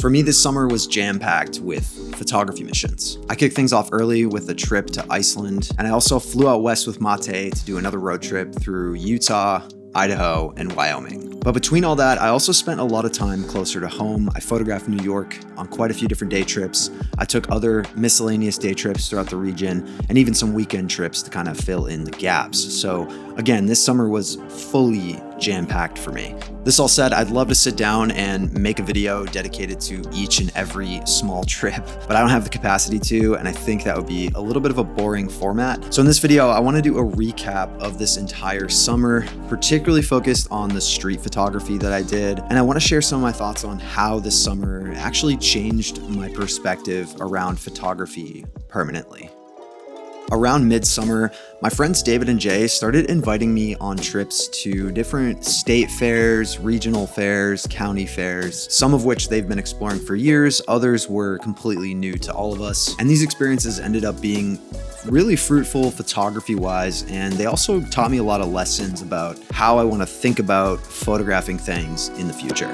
For me, this summer was jam-packed with photography missions. I kicked things off early with a trip to Iceland, and I also flew out west with Mate to do another road trip through Utah, Idaho, and Wyoming. But between all that, I also spent a lot of time closer to home. I photographed New York on quite a few different day trips. I took other miscellaneous day trips throughout the region, and even some weekend trips to kind of fill in the gaps. So again, this summer was fully jam-packed for me. This all said, I'd love to sit down and make a video dedicated to each and every small trip, but I don't have the capacity to, and I think that would be a little bit of a boring format. So in this video, I want to do a recap of this entire summer, particularly focused on the street photography that I did, and I want to share some of my thoughts on how this summer actually changed my perspective around photography permanently. Around midsummer, my friends David and Jay started inviting me on trips to different state fairs, regional fairs, county fairs, some of which they've been exploring for years, others were completely new to all of us. And these experiences ended up being really fruitful photography-wise, and they also taught me a lot of lessons about how I want to think about photographing things in the future.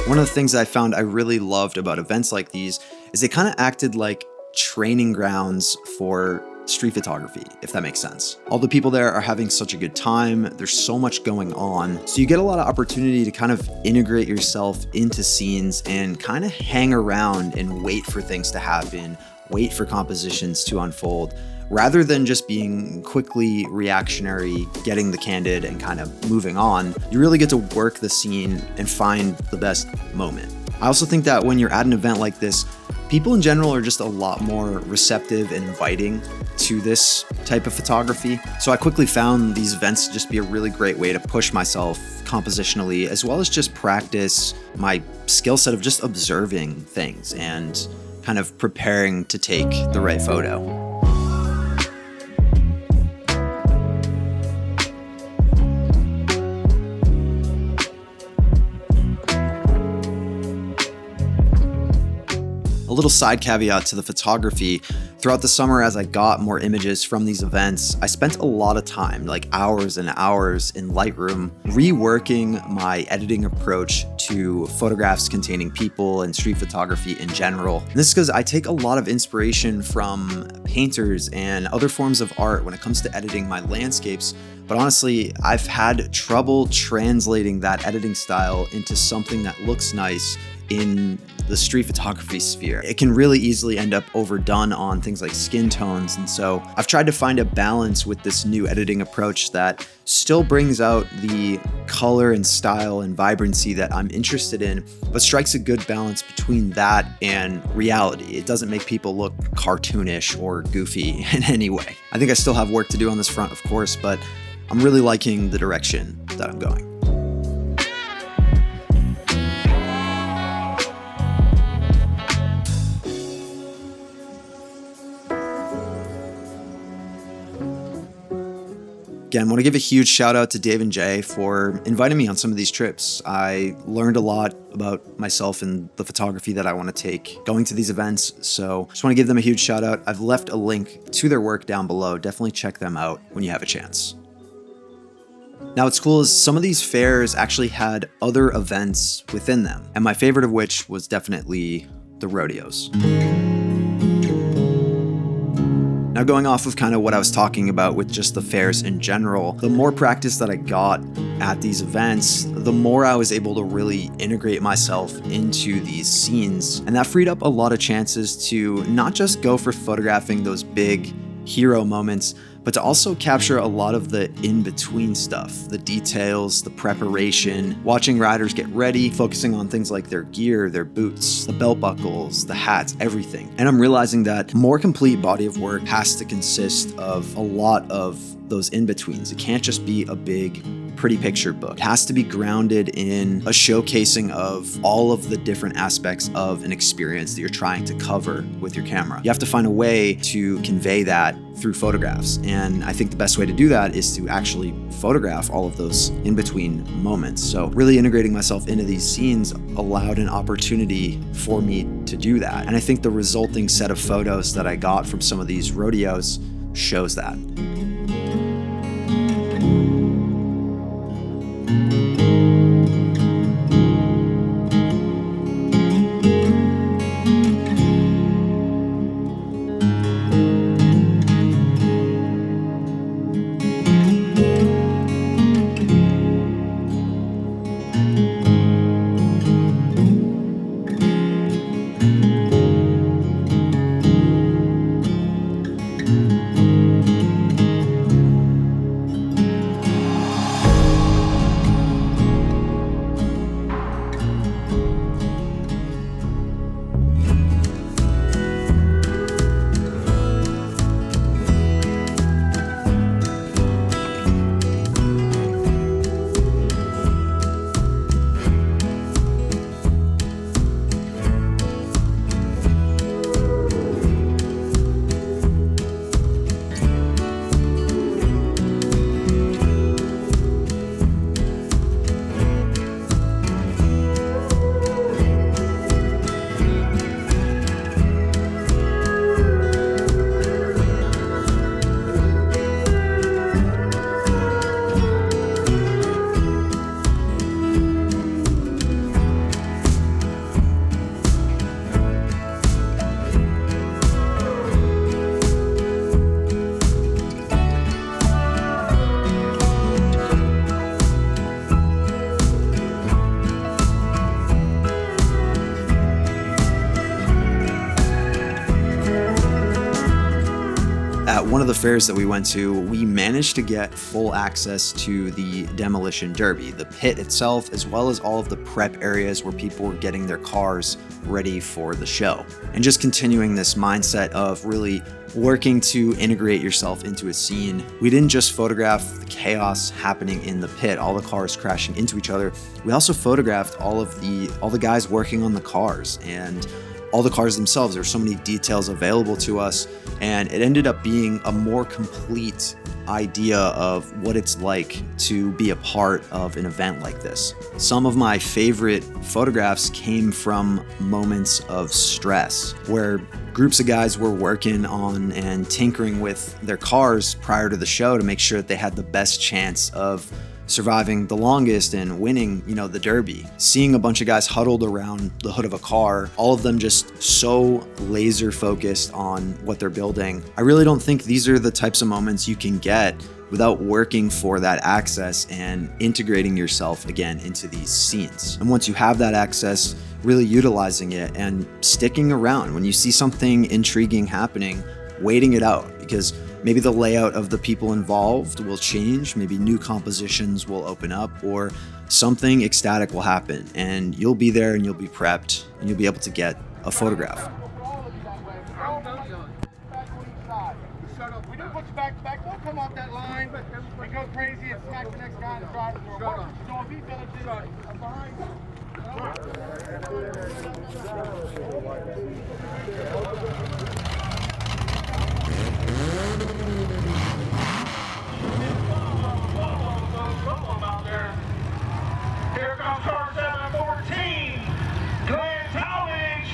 One of the things I found I really loved about events like these is they kind of acted like training grounds for street photography, if that makes sense. All the people there are having such a good time. There's so much going on. So you get a lot of opportunity to kind of integrate yourself into scenes and kind of hang around and wait for things to happen, wait for compositions to unfold, rather than just being quickly reactionary, getting the candid and kind of moving on. You really get to work the scene and find the best moment. I also think that when you're at an event like this, people in general are just a lot more receptive and inviting to this type of photography. So I quickly found these events to just be a really great way to push myself compositionally, as well as just practice my skill set of just observing things and kind of preparing to take the right photo. A little side caveat to the photography. Throughout the summer, as I got more images from these events, I spent a lot of time, like hours and hours in Lightroom, reworking my editing approach to photographs containing people and street photography in general. And this is because I take a lot of inspiration from painters and other forms of art when it comes to editing my landscapes. But honestly, I've had trouble translating that editing style into something that looks nice in the street photography sphere. It can really easily end up overdone on things like skin tones. And so I've tried to find a balance with this new editing approach that still brings out the color and style and vibrancy that I'm interested in, but strikes a good balance between that and reality. It doesn't make people look cartoonish or goofy in any way. I think I still have work to do on this front, of course, but I'm really liking the direction that I'm going. Again, I want to give a huge shout out to Dave and Jay for inviting me on some of these trips. I learned a lot about myself and the photography that I want to take going to these events. So just want to give them a huge shout out. I've left a link to their work down below. Definitely check them out when you have a chance. Now, what's cool is some of these fairs actually had other events within them, and my favorite of which was definitely the rodeos. Now, going off of kind of what I was talking about with just the fairs in general, the more practice that I got at these events, the more I was able to really integrate myself into these scenes. And that freed up a lot of chances to not just go for photographing those big hero moments, but to also capture a lot of the in-between stuff, the details, the preparation, watching riders get ready, focusing on things like their gear, their boots, the belt buckles, the hats, everything. And I'm realizing that a more complete body of work has to consist of a lot of those in-betweens. It can't just be a big pretty picture book. It has to be grounded in a showcasing of all of the different aspects of an experience that you're trying to cover with your camera. You have to find a way to convey that through photographs. And I think the best way to do that is to actually photograph all of those in-between moments. So really integrating myself into these scenes allowed an opportunity for me to do that. And I think the resulting set of photos that I got from some of these rodeos shows that. At one of the fairs that we went to, we managed to get full access to the Demolition Derby, the pit itself, as well as all of the prep areas where people were getting their cars ready for the show. And just continuing this mindset of really working to integrate yourself into a scene. We didn't just photograph the chaos happening in the pit, all the cars crashing into each other. We also photographed all the guys working on the cars and all the cars themselves. There were so many details available to us, and it ended up being a more complete idea of what it's like to be a part of an event like this. Some of my favorite photographs came from moments of stress, where groups of guys were working on and tinkering with their cars prior to the show to make sure that they had the best chance of surviving the longest and winning, the derby. Seeing a bunch of guys huddled around the hood of a car, all of them just so laser focused on what they're building. I really don't think these are the types of moments you can get without working for that access and integrating yourself again into these scenes. And once you have that access, really utilizing it and sticking around. When you see something intriguing happening, waiting it out, because maybe the layout of the people involved will change, maybe new compositions will open up, or something ecstatic will happen, and you'll be there and you'll be prepped and you'll be able to get a photograph. We do put you back. Don't come off that line and go crazy and smack the next guy in the driver's door. So if he does it, I'm behind you. Here comes car 714, Glenn Talmadge.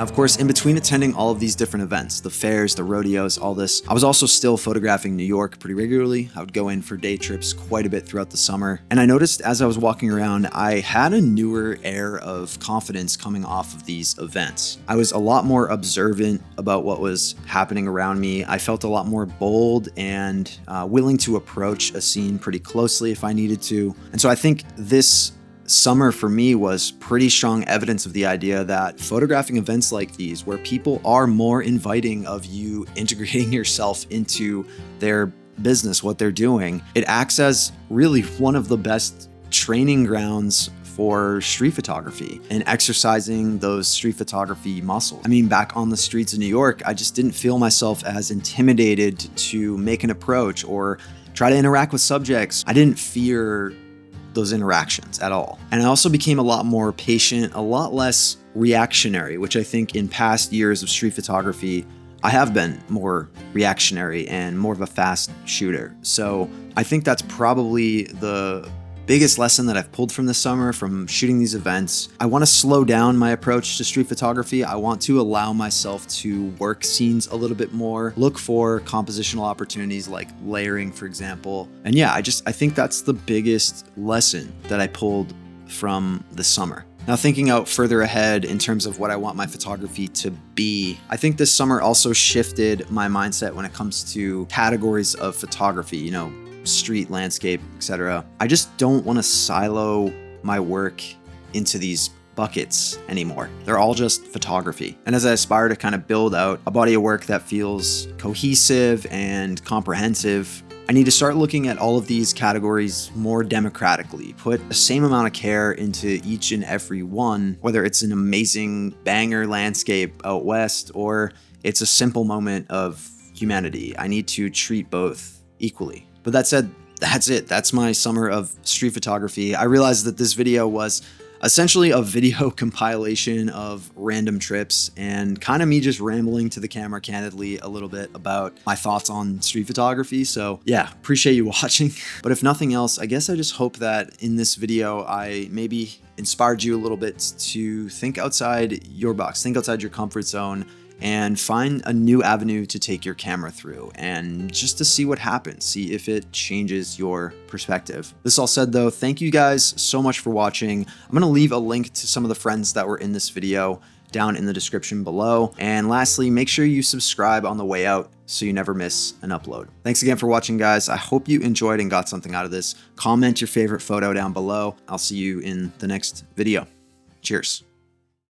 Now, of course, in between attending all of these different events, the fairs, the rodeos, all this, I was also still photographing New York pretty regularly. I would go in for day trips quite a bit throughout the summer. And I noticed as I was walking around, I had a newer air of confidence coming off of these events. I was a lot more observant about what was happening around me. I felt a lot more bold and willing to approach a scene pretty closely if I needed to. And so I think this summer for me was pretty strong evidence of the idea that photographing events like these, where people are more inviting of you integrating yourself into their business, what they're doing, it acts as really one of the best training grounds for street photography and exercising those street photography muscles. I mean, back on the streets of New York, I just didn't feel myself as intimidated to make an approach or try to interact with subjects. I didn't fear those interactions at all. And I also became a lot more patient, a lot less reactionary, which I think in past years of street photography, I have been more reactionary and more of a fast shooter. So I think that's probably the biggest lesson that I've pulled from this summer from shooting these events. I want to slow down my approach to street photography. I want to allow myself to work scenes a little bit more, look for compositional opportunities like layering, for example. And yeah, I think that's the biggest lesson that I pulled from the summer. Now, thinking out further ahead in terms of what I want my photography to be, I think this summer also shifted my mindset when it comes to categories of photography, street, landscape, etc. I just don't want to silo my work into these buckets anymore. They're all just photography. And as I aspire to kind of build out a body of work that feels cohesive and comprehensive, I need to start looking at all of these categories more democratically, put the same amount of care into each and every one, whether it's an amazing banger landscape out west or it's a simple moment of humanity. I need to treat both equally. But that said, that's it. That's my summer of street photography. I realized that this video was essentially a video compilation of random trips and kind of me just rambling to the camera candidly a little bit about my thoughts on street photography. So yeah, appreciate you watching. But if nothing else, I guess I just hope that in this video, I maybe inspired you a little bit to think outside your box, think outside your comfort zone, and find a new avenue to take your camera through and just to see what happens, see if it changes your perspective. This all said though, thank you guys so much for watching. I'm gonna leave a link to some of the friends that were in this video down in the description below. And lastly, make sure you subscribe on the way out so you never miss an upload. Thanks again for watching, guys. I hope you enjoyed and got something out of this. Comment your favorite photo down below. I'll see you in the next video. Cheers.